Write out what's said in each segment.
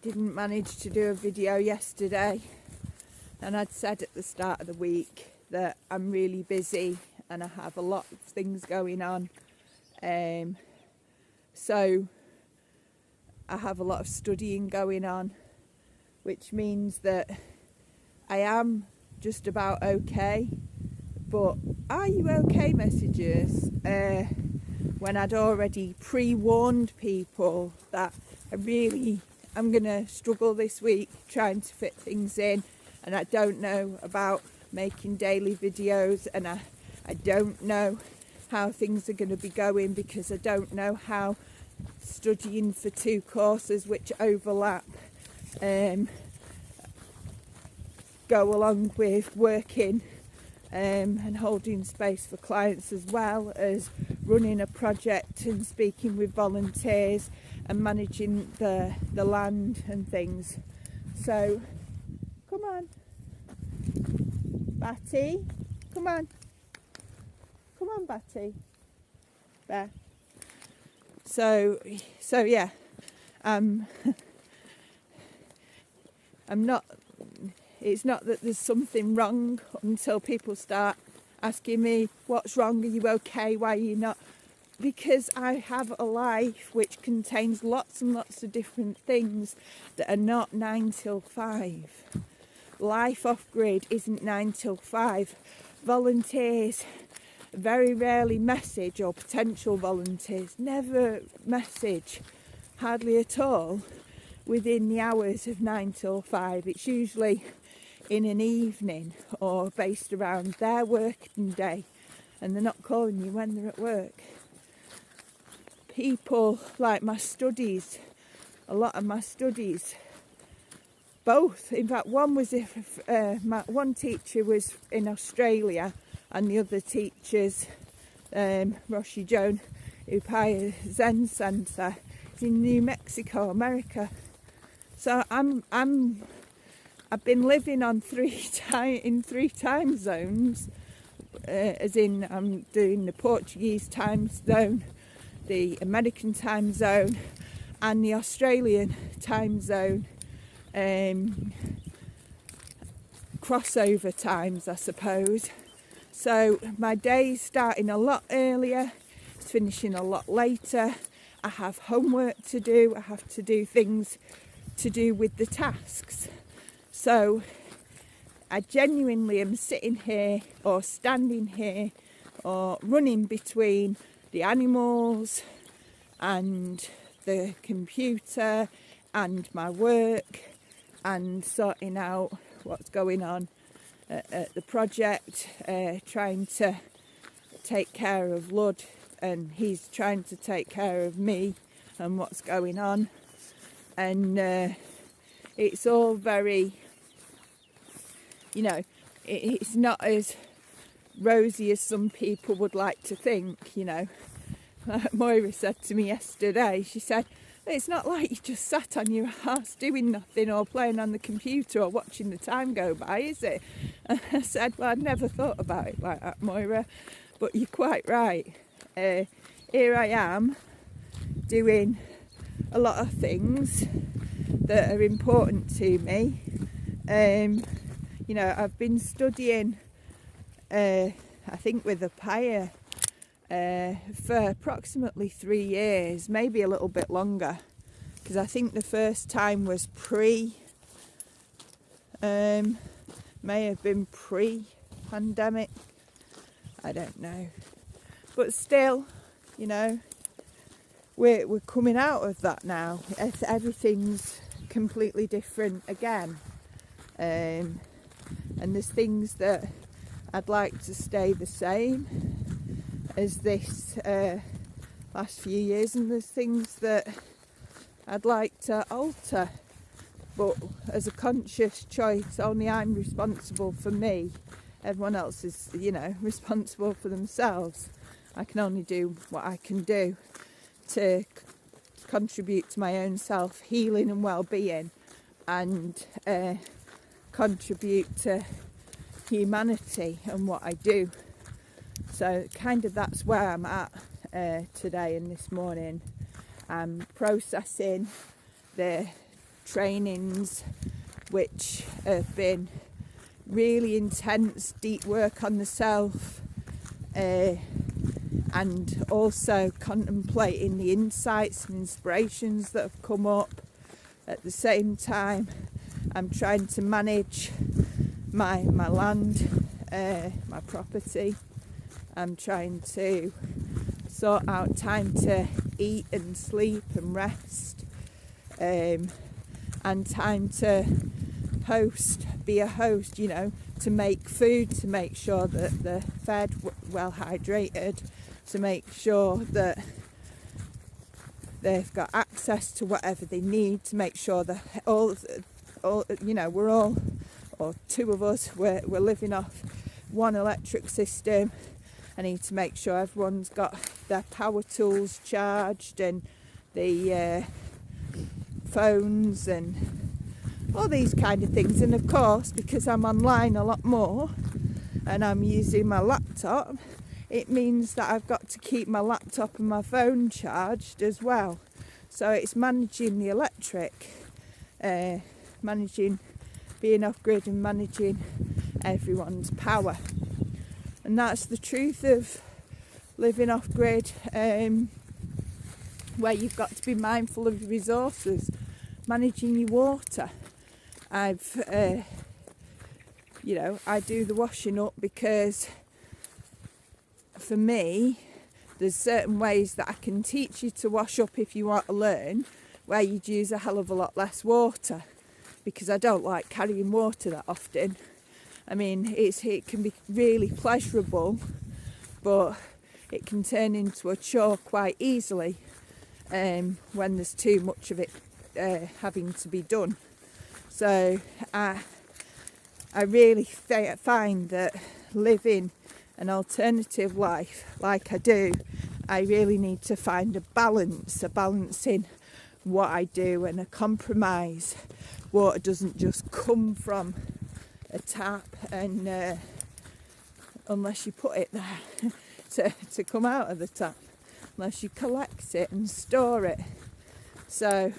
didn't manage to do a video yesterday, and I'd said at the start of the week that I'm really busy and I have a lot of things going on. So I have a lot of studying going on, which means that I am just about okay. But are you okay messages, when I'd already pre-warned people that I'm going to struggle this week trying to fit things in, and I don't know about making daily videos, and I don't know how things are going to be going, because I don't know how studying for 2 courses which overlap go along with working and holding space for clients, as well as running a project and speaking with volunteers and managing the land and things. So come on, Batty, come on Batty, there. So yeah, I'm not, it's not that there's something wrong until people start asking me, what's wrong, are you okay, why are you not? Because I have a life which contains lots and lots of different things that are not 9 till 5. Life off-grid isn't 9 till 5. Volunteers very rarely message, or potential volunteers never message, hardly at all, within the hours of 9 till 5. It's usually in an evening or based around their working day, and they're not calling you when they're at work. People like my studies, a lot of my studies, both, in fact one was one teacher was in Australia, and the other teachers, Roshi Joan Upaya Zen Center, is in New Mexico, America. So I've been living on 3 time zones, as in I'm doing the Portuguese time zone, the American time zone, and the Australian time zone, crossover times, I suppose. So my day's starting a lot earlier, it's finishing a lot later. I have homework to do, I have to do things to do with the tasks. So I genuinely am sitting here or standing here or running between the animals and the computer and my work and sorting out what's going on at the project, trying to take care of Lud, and he's trying to take care of me and what's going on. And it's all very, you know, it's not as rosy as some people would like to think, you know. Moira said to me yesterday, she said, it's not like you just sat on your ass doing nothing or playing on the computer or watching the time go by, is it? And I said, well, I'd never thought about it like that, Moira, but you're quite right. Here I am doing a lot of things that are important to me. You know, I've been studying, I think with a Upaya, for approximately 3 years, maybe a little bit longer, because I think the first time was may have been pre-pandemic, I don't know, but still, you know, we're coming out of that now. Everything's completely different again, and there's things that I'd like to stay the same as this last few years, and there's things that I'd like to alter, but as a conscious choice. Only I'm responsible for me. Everyone else is, you know, responsible for themselves. I can only do what I can do to contribute to my own self-healing and well-being, and contribute to humanity and what I do. So kind of that's where I'm at today and this morning. I'm processing the trainings which have been really intense, deep work on the self, and also contemplating the insights and inspirations that have come up. At the same time, I'm trying to manage my land, my property. I'm trying to sort out time to eat and sleep and rest, and time to be a host, you know, to make food, to make sure that they're fed, well hydrated, to make sure that they've got access to whatever they need, to make sure that all you know, we're all, or two of us, we're living off one electric system. I need to make sure everyone's got their power tools charged, and the phones and all these kind of things. And of course, because I'm online a lot more and I'm using my laptop, it means that I've got to keep my laptop and my phone charged as well. So it's managing the electric, managing being off grid and managing everyone's power. And that's the truth of living off grid, where you've got to be mindful of your resources, managing your water. You know, I do the washing up because for me, there's certain ways that I can teach you to wash up if you want to learn, where you'd use a hell of a lot less water, because I don't like carrying water that often. I mean, it can be really pleasurable, but it can turn into a chore quite easily when there's too much of it having to be done. So I really find that living an alternative life like I do, I really need to find a balance in what I do, and a compromise. Water doesn't just come from a tap, and unless you put it there to come out of the tap, unless you collect it and store it. So,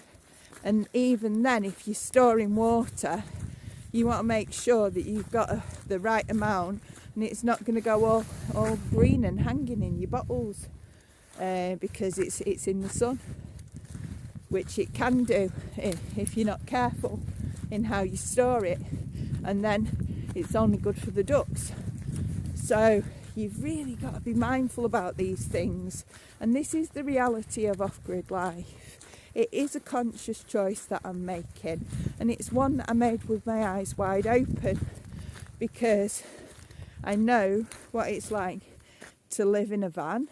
and even then, if you're storing water, you want to make sure that you've got the right amount, and it's not going to go all green and hanging in your bottles, because it's in the sun, which it can do if you're not careful in how you store it, and then it's only good for the ducks. So you've really got to be mindful about these things, and this is the reality of off-grid life. It is a conscious choice that I'm making, and it's one that I made with my eyes wide open, because I know what it's like to live in a van.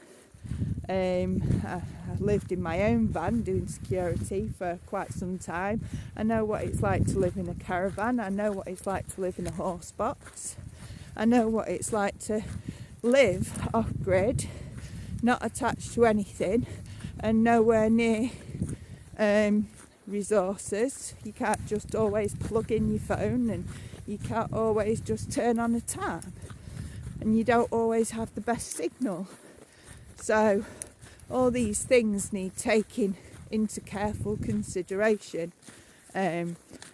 I lived in my own van doing security for quite some time. I know what it's like to live in a caravan. I know what it's like to live in a horse box. I know what it's like to live off-grid, not attached to anything, and nowhere near resources. You can't just always plug in your phone, and you can't always just turn on a tap, and you don't always have the best signal. So all these things need taking into careful consideration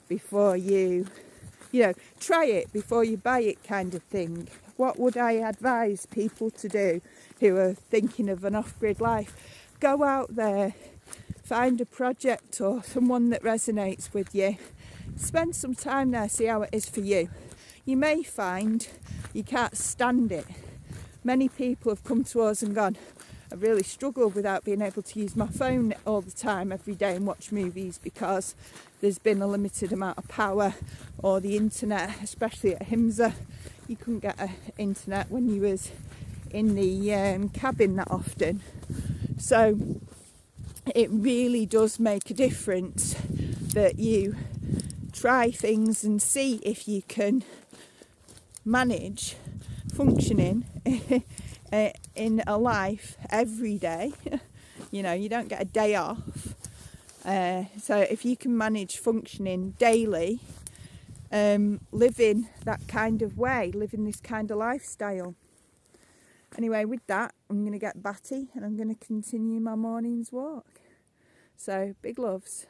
before you try it before you buy it, kind of thing. What would I advise people to do who are thinking of an off-grid life? Go out there, find a project or someone that resonates with you. Spend some time there, see how it is for you. You may find you can't stand it. Many people have come to us and gone, I really struggled without being able to use my phone all the time every day and watch movies, because there's been a limited amount of power, or the internet, especially at Himsa. You couldn't get internet when you was in the cabin that often. So it really does make a difference that you try things and see if you can manage functioning in a life every day. You don't get a day off. So if you can manage functioning daily, living that kind of way, living this kind of lifestyle. Anyway, with that, I'm going to get batty and I'm going to continue my morning's walk. So, big loves.